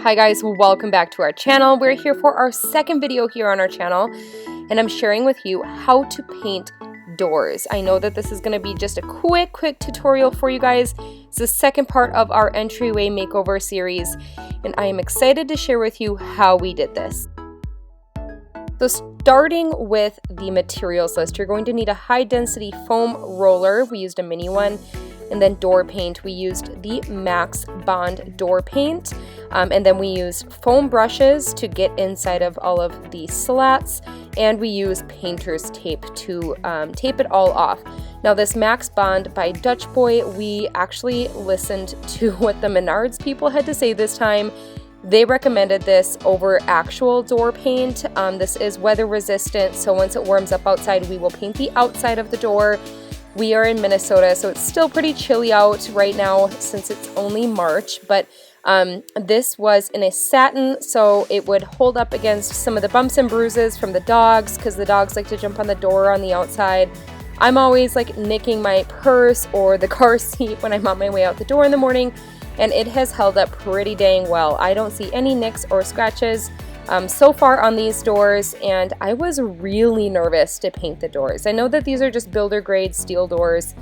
Hi guys, welcome back to our channel. We're here for our second video here on our channel, and I'm sharing with you how to paint doors. I know that this is going to be just a quick tutorial for you guys. It's the second part of our entryway makeover series, and I am excited to share with you how we did this. So starting with the materials list, you're going to need a high density foam roller. We used a mini one. And then door paint, we used the Max Bond door paint, and then we used foam brushes to get inside of all of the slats, and we used painter's tape to tape it all off. Now this Max Bond by Dutch Boy, we actually listened to what the Menards people had to say this time. They recommended this over actual door paint. This is weather resistant, so once it warms up outside, we will paint the outside of the door. We are in Minnesota, so it's still pretty chilly out right now since it's only March, but this was in a satin, so it would hold up against some of the bumps and bruises from the dogs, because the dogs like to jump on the door on the outside. I'm always like nicking my purse or the car seat when I'm on my way out the door in the morning, and it has held up pretty dang well. I don't see any nicks or scratches so far on these doors, and I was really nervous to paint the doors. I know that these are just builder grade steel doors,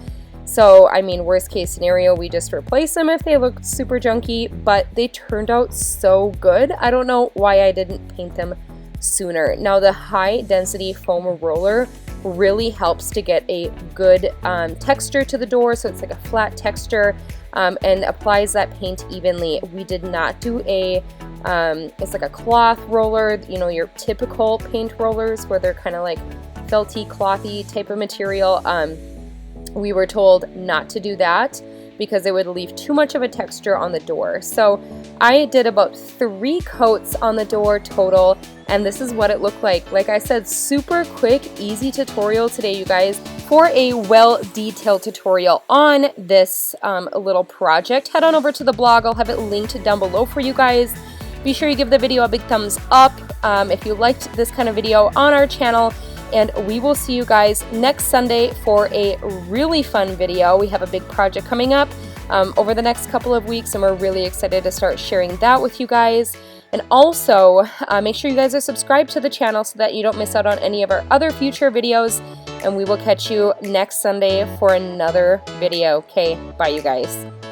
so I mean, worst case scenario, we just replace them if they look super junky, but they turned out so good. I don't know why I didn't paint them sooner. Now the high density foam roller really helps to get a good texture to the door, so it's like a flat texture, and applies that paint evenly. We did not do a it's like a cloth roller, you know, your typical paint rollers where they're kind of like felty, clothy type of material. We were told not to do that because it would leave too much of a texture on the door. So I did about 3 coats on the door total, and this is what it looked like. Like I said, super quick, easy tutorial today, you guys. For a well-detailed tutorial on this little project, head on over to the blog. I'll have it linked down below for you guys. Be sure you give the video a big thumbs up if you liked this kind of video on our channel, and we will see you guys next Sunday for a really fun video. We have a big project coming up over the next couple of weeks, and we're really excited to start sharing that with you guys. And also, make sure you guys are subscribed to the channel so that you don't miss out on any of our other future videos, and we will catch you next Sunday for another video. Okay, bye you guys.